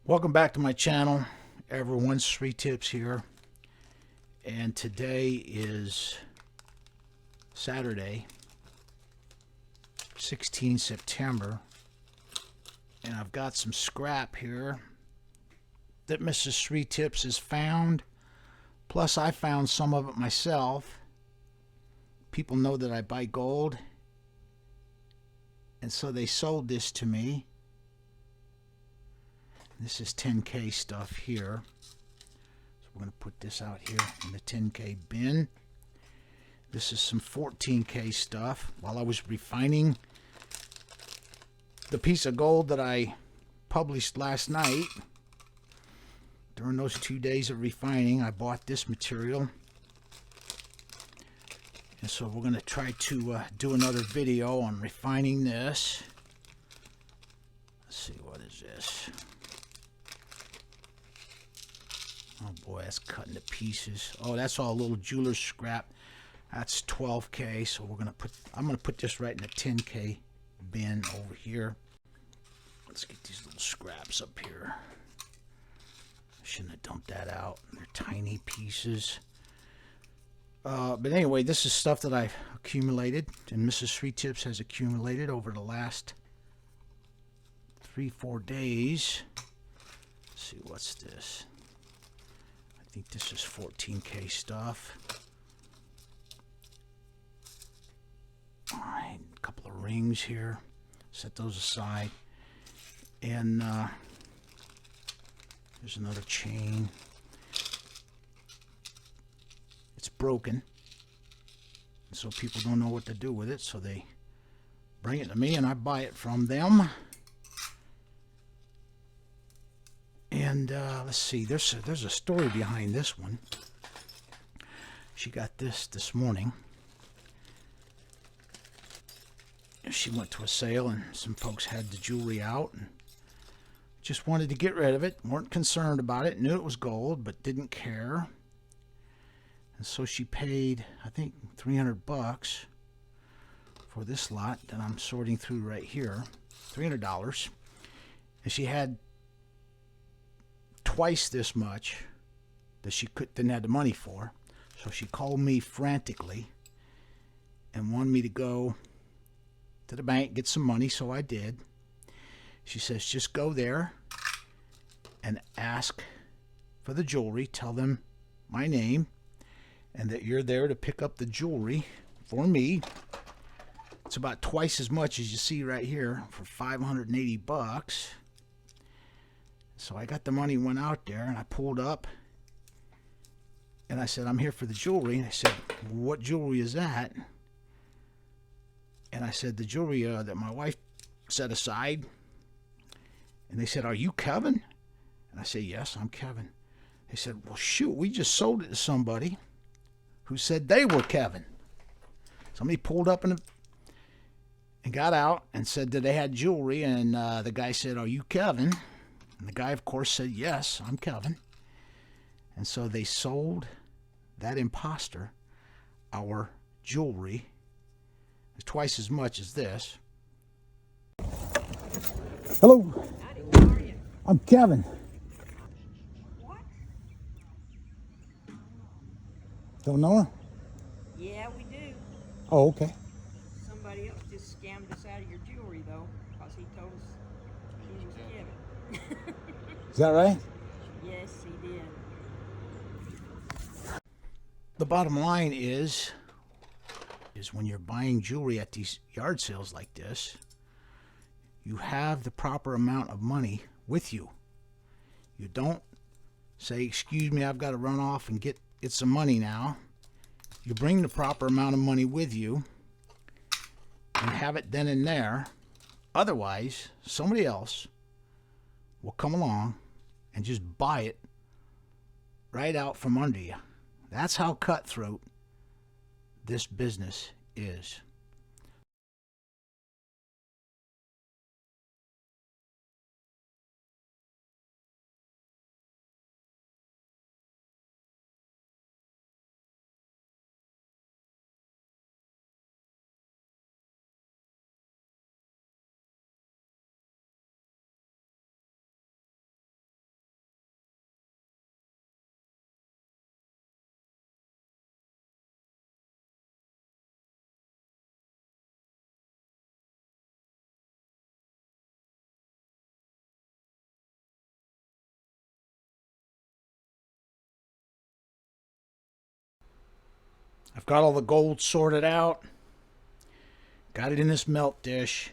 Welcome back to my channel, everyone. 3 Tips here, and today is Saturday, 16 September, and I've got some scrap here that Mrs. 3 Tips has found, plus I found some of it myself. People know that I buy gold, and so they sold this to me. This is 10K stuff here. So we're going to put this out here in the 10K bin. This is some 14K stuff. While I was refining the piece of gold that I published last night, during those 2 days of refining, I bought this material. And so we're going to try to do another video on refining this. Let's see, what is this? Oh boy, that's cutting to pieces. Oh, that's all little jeweler's scrap. That's 12K. So I'm gonna put this right in the 10K bin over here. Let's get these little scraps up here. I shouldn't have dumped that out. They're tiny pieces. But anyway, this is stuff that I've accumulated, and Mrs. 3 Tips has accumulated over the last 3-4 days. Let's see, what's this? I think this is 14K stuff. Alright, a couple of rings here. Set those aside. And there's another chain. It's broken. So people don't know what to do with it, so they bring it to me and I buy it from them. And let's see, there's a story behind this one. She got this morning. She went to a sale and some folks had the jewelry out and just wanted to get rid of it. Weren't concerned about it. Knew it was gold, but didn't care. And so she paid, I think, $300 for this lot that I'm sorting through right here. $300. And she had twice this much that she didn't have the money for. So she called me frantically and wanted me to go to the bank, get some money, so I did. She says, just go there and ask for the jewelry. Tell them my name and that you're there to pick up the jewelry for me. It's about twice as much as you see right here for $580. So I got the money, went out there, and I pulled up, and I said, I'm here for the jewelry. And they said, what jewelry is that? And I said, the jewelry that my wife set aside. And they said, are you Kevin? And I said, yes, I'm Kevin. They said, well, shoot, we just sold it to somebody who said they were Kevin. Somebody pulled up and got out and said that they had jewelry, and the guy said, are you Kevin? And the guy, of course, said, yes, I'm Kevin. And so they sold that imposter our jewelry twice as much as this. Hello. Howdy, how are you? I'm Kevin. What? Don't know her? Yeah, we do. Oh, okay. Somebody else just scammed us out of your jewelry, though, because he told us he was Kevin. Is that right? Yes, he did. The bottom line is when you're buying jewelry at these yard sales like this, you have the proper amount of money with you. You don't say, excuse me, I've got to run off and get some money now. You bring the proper amount of money with you and have it then and there. Otherwise, somebody else will come along and just buy it right out from under you. That's how cutthroat this business is. I've got all the gold sorted out. Got it in this melt dish.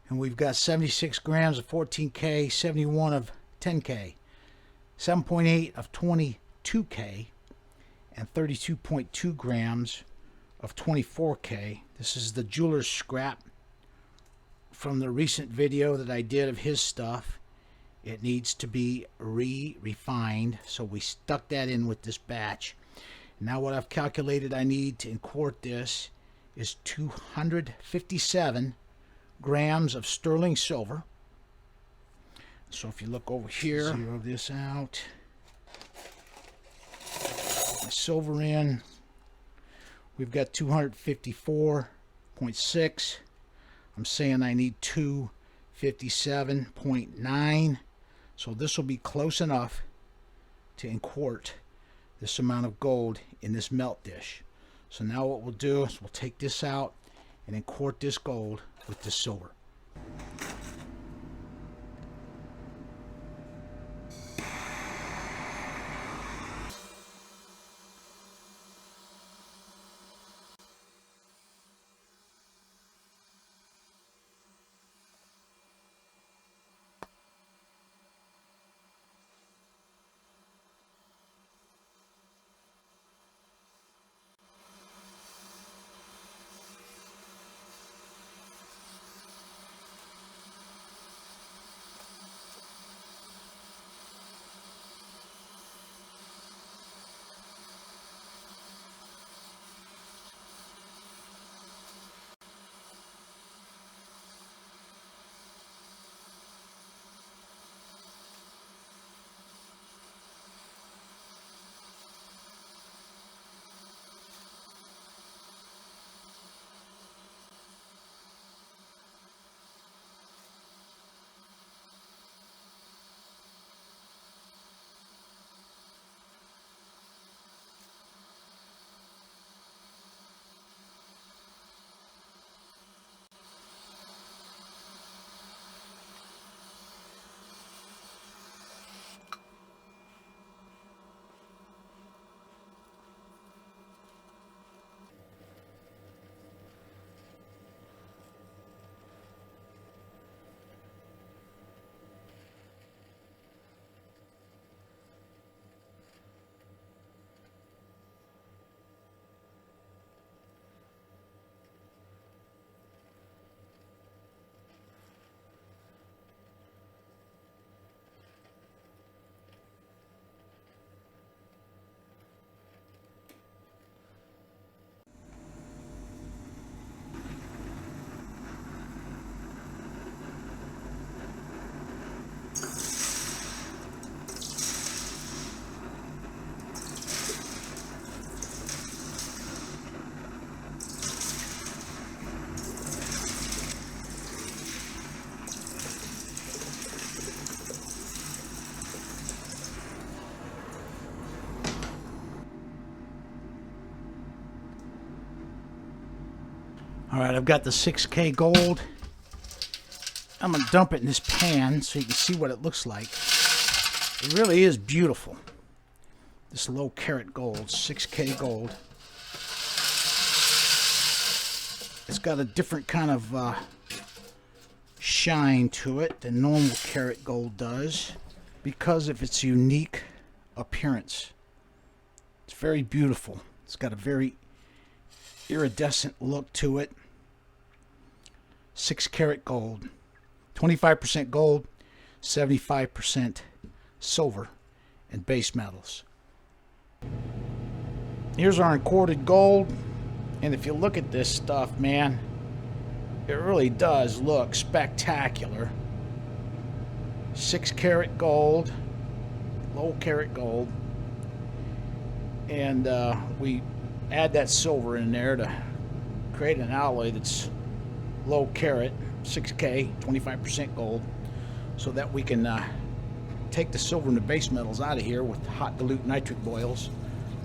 And we've got 76 grams of 14K, 71 of 10K, 7.8 of 22K, and 32.2 grams of 24K. This is the jeweler's scrap from the recent video that I did of his stuff. It needs to be refined, so we stuck that in with this batch. Now what I've calculated I need to inquart this is 257 grams of sterling silver. So if you look over here, zero this out, my silver in, we've got 254.6. I'm saying I need 257.9. So this will be close enough to inquart this amount of gold in this melt dish. So now what we'll do is we'll take this out and inquart this gold with the silver. All right, I've got the 6K gold. I'm going to dump it in this pan so you can see what it looks like. It really is beautiful. This low carat gold, 6K gold. It's got a different kind of shine to it than normal carat gold does because of its unique appearance. It's very beautiful. It's got a very iridescent look to it. 6 karat gold, 25% gold, 75% silver and base metals. Here's our inquarted gold, and if you look at this stuff, man, it really does look spectacular. 6 karat gold, low carat gold, and we add that silver in there to create an alloy that's low carat, 6K, 25% gold, so that we can take the silver and the base metals out of here with hot dilute nitric boils.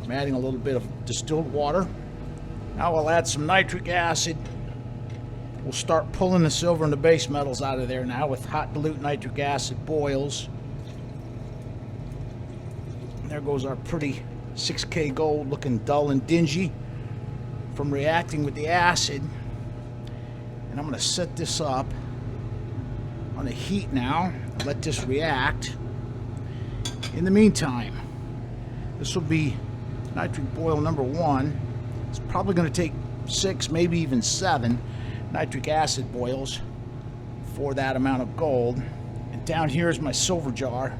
I'm adding a little bit of distilled water. Now we'll add some nitric acid. We'll start pulling the silver and the base metals out of there now with hot dilute nitric acid boils. And there goes our pretty 6K gold looking dull and dingy from reacting with the acid. And I'm going to set this up on the heat now, let this react. In the meantime, this will be nitric boil number 1. It's probably going to take 6, maybe even 7 nitric acid boils for that amount of gold. And down here is my silver jar.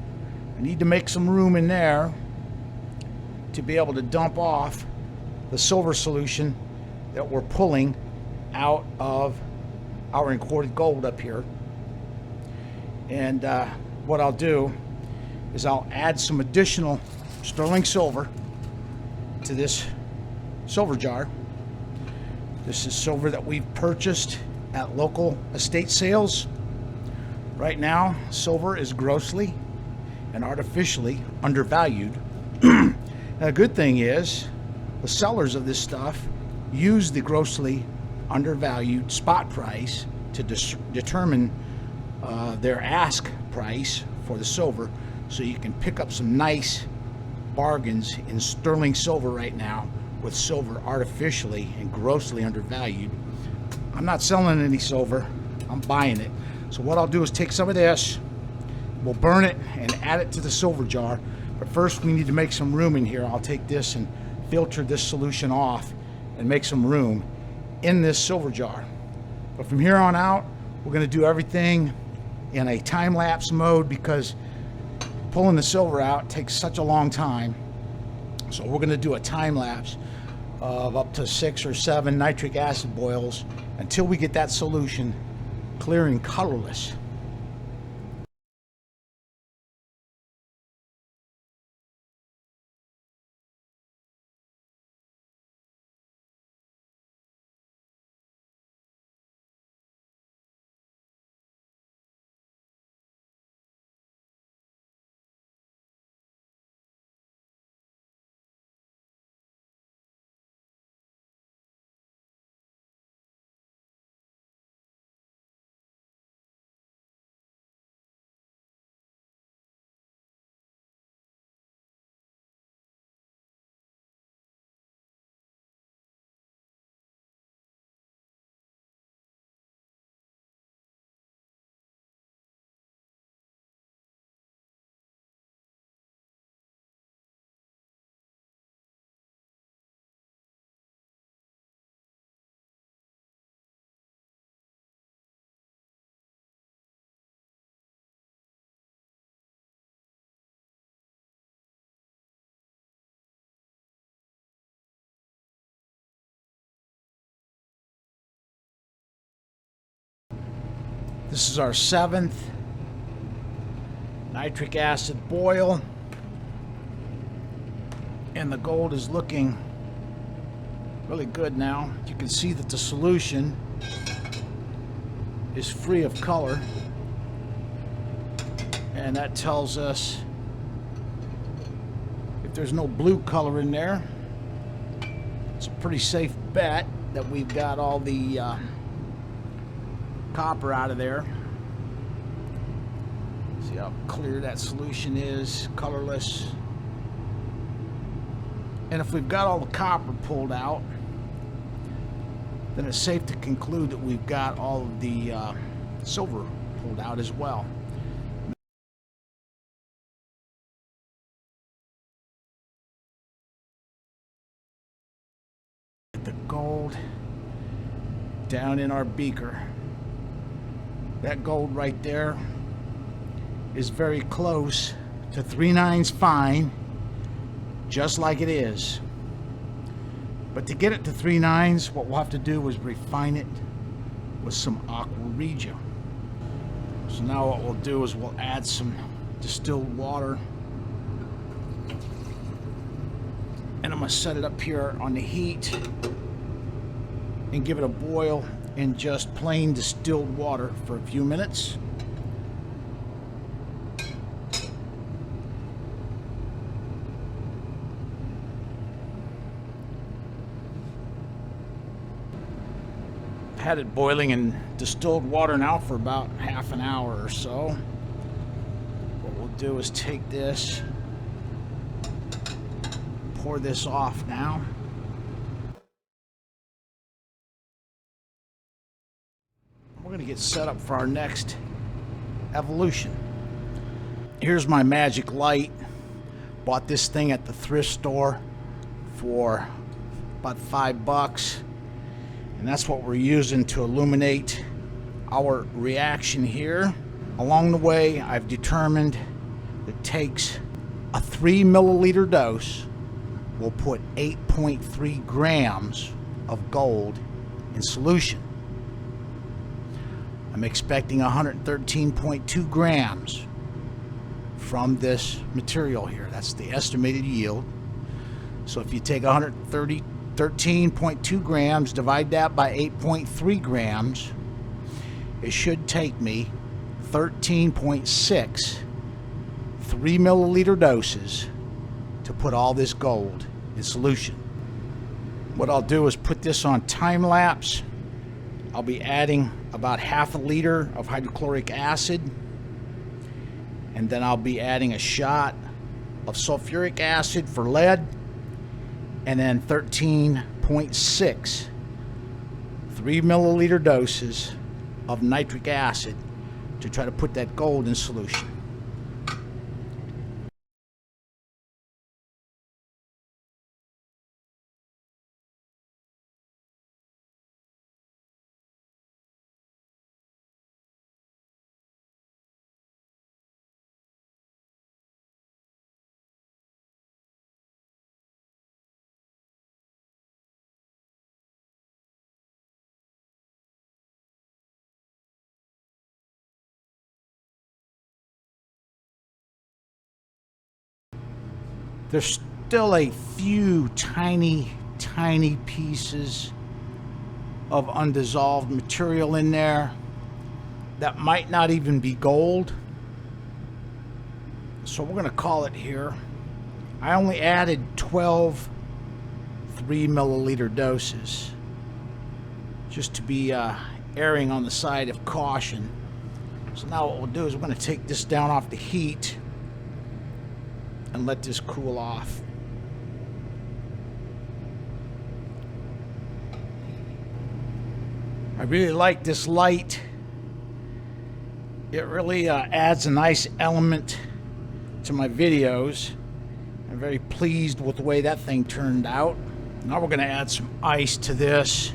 I need to make some room in there to be able to dump off the silver solution that we're pulling out of our inquarted gold up here. And what I'll do is I'll add some additional sterling silver to this silver jar. This is silver that we've purchased at local estate sales. Right now, silver is grossly and artificially undervalued. Now, the good thing is the sellers of this stuff use the grossly undervalued spot price to determine their ask price for the silver, so you can pick up some nice bargains in sterling silver right now with silver artificially and grossly undervalued. I'm not selling any silver, I'm buying it. So what I'll do is take some of this, we'll burn it and add it to the silver jar. But first we need to make some room in here. I'll take this and filter this solution off and make some room in this silver jar. But from here on out, we're going to do everything in a time-lapse mode because pulling the silver out takes such a long time. So we're going to do a time lapse of up to 6 or 7 nitric acid boils until we get that solution clear and colorless. This is our 7th nitric acid boil, and the gold is looking really good now. You can see that the solution is free of color, and that tells us if there's no blue color in there, it's a pretty safe bet that we've got all the copper out of there. See how clear that solution is, colorless. And if we've got all the copper pulled out, then it's safe to conclude that we've got all of the silver pulled out as well. The gold down in our beaker. That gold right there is very close to 3/9 fine, just like it is. But to get it to 3/9, what we'll have to do is refine it with some aqua regia. So now what we'll do is we'll add some distilled water, and I'm going to set it up here on the heat and give it a boil in just plain distilled water for a few minutes. I've had it boiling in distilled water now for about half an hour or so. What we'll do is take this, pour pour this off now. We're going to get set up for our next evolution. Here's my magic light. Bought this thing at the thrift store for about $5, and that's what we're using to illuminate our reaction here. Along the way, I've determined it takes a 3 milliliter dose will put 8.3 grams of gold in solution. I'm expecting 113.2 grams from this material here. That's the estimated yield. So if you take 113.2 grams, divide that by 8.3 grams, it should take me 13.6 3 milliliter doses to put all this gold in solution. What I'll do is put this on time lapse. I'll be adding about half a liter of hydrochloric acid, and then I'll be adding a shot of sulfuric acid for lead, and then 13.6 3 milliliter doses of nitric acid to try to put that gold in solution. There's still a few tiny pieces of undissolved material in there that might not even be gold. So we're going to call it here. I only added 12 3 milliliter doses just to be erring on the side of caution. So now what we'll do is we're going to take this down off the heat and let this cool off. I really like this light. It really adds a nice element to my videos. I'm very pleased with the way that thing turned out. Now we're going to add some ice to this.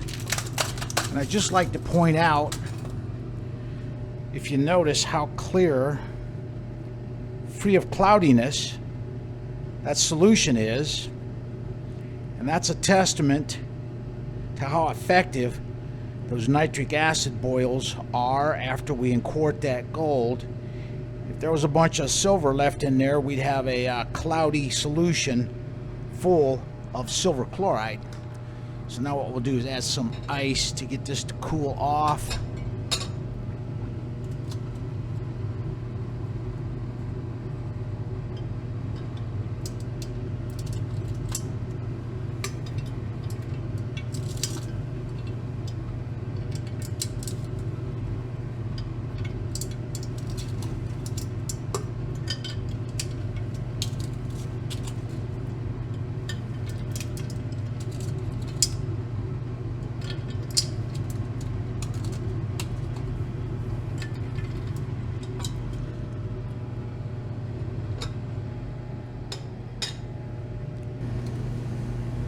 And I'd just like to point out, if you notice how clear, free of cloudiness, that solution is, and that's a testament to how effective those nitric acid boils are after we inquart that gold. If there was a bunch of silver left in there, we'd have a cloudy solution full of silver chloride. So now what we'll do is add some ice to get this to cool off.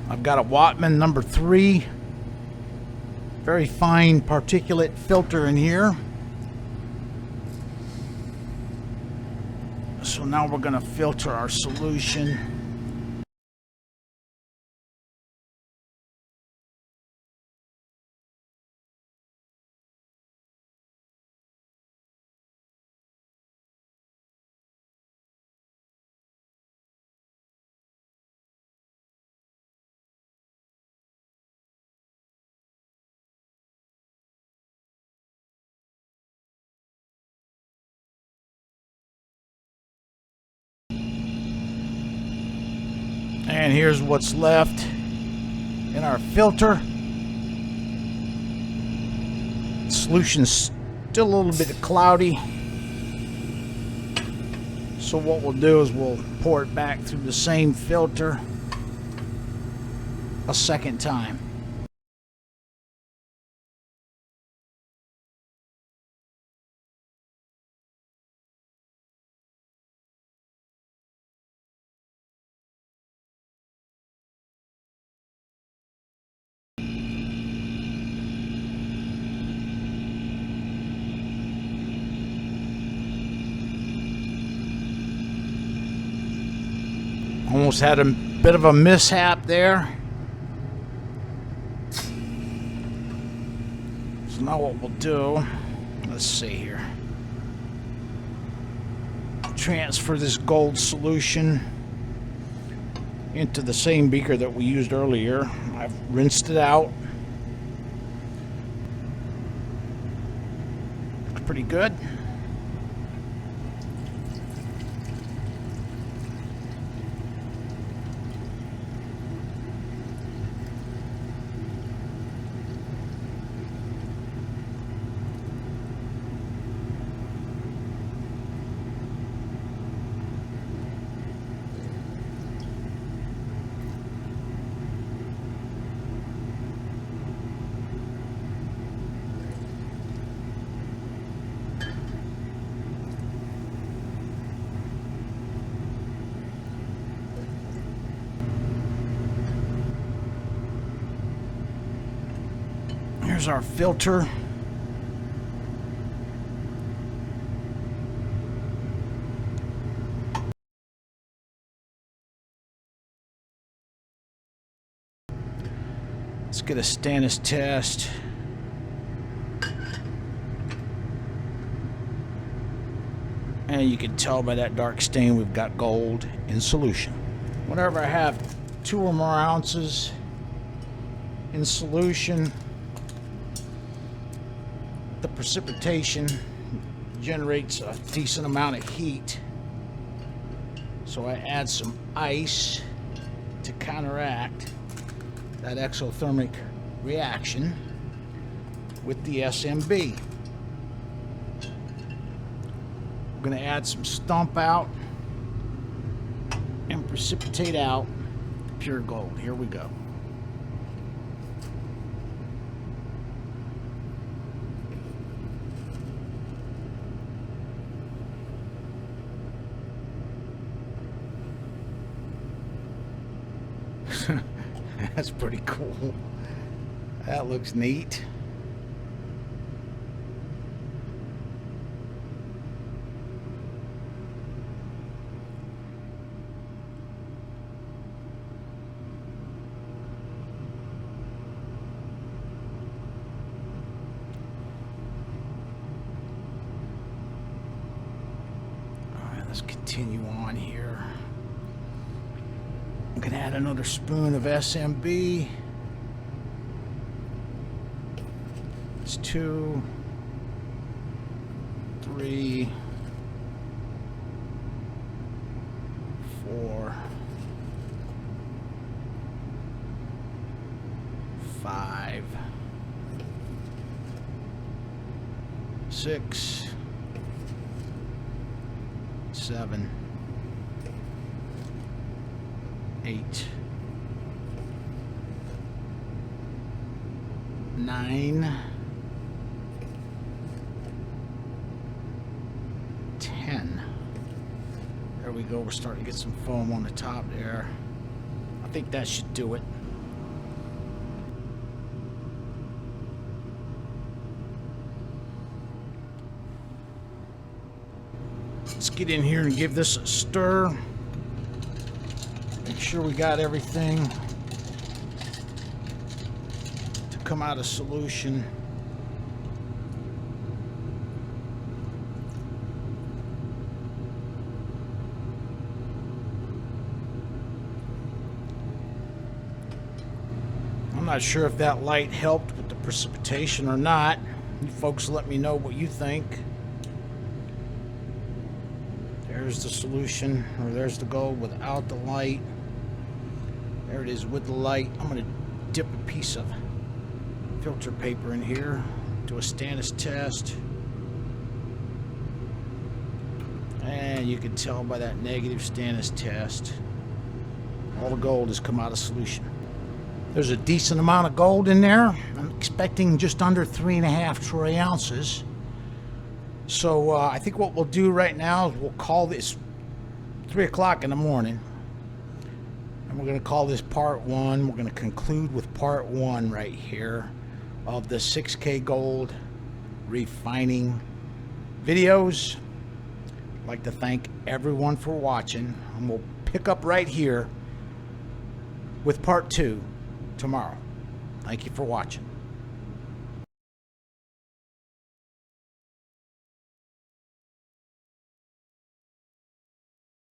I've got a Wattman number 3, very fine particulate filter in here. So now we're going to filter our solution. And here's what's left in our filter. The solution's still a little bit cloudy. So what we'll do is we'll pour it back through the same filter. a second time. Almost had a bit of a mishap there. So now what we'll do, let's see here. Transfer this gold solution into the same beaker that we used earlier. I've rinsed it out. Looks pretty good. Here's our filter. Let's get a stannous test. And you can tell by that dark stain we've got gold in solution. Whenever I have 2 or more ounces in solution, the precipitation generates a decent amount of heat. So I add some ice to counteract that exothermic reaction with the SMB. We're going to add some stump out and precipitate out pure gold. Here we go. That's pretty cool. That looks neat. All right, let's continue on here. I'm going to add another spoon of SMB. It's 2, 3, 4, 5, 6, 7, 8, 9, 10. There we go. We're starting to get some foam on the top there. I think that should do it. Let's get in here and give this a stir. Make sure we got everything to come out of solution. I'm not sure if that light helped with the precipitation or not. You folks let me know what you think. There's the solution, or there's the gold without the light. There it is with the light. I'm going to dip a piece of filter paper in here, do a stannous test. And you can tell by that negative stannous test, all the gold has come out of solution. There's a decent amount of gold in there. I'm expecting just under 3.5 troy ounces. So I think what we'll do right now is we'll call this 3 o'clock in the morning. And we're going to call this part 1. We're going to conclude with part 1 right here of the 6K gold refining videos. I'd like to thank everyone for watching. And we'll pick up right here with part 2 tomorrow. Thank you for watching.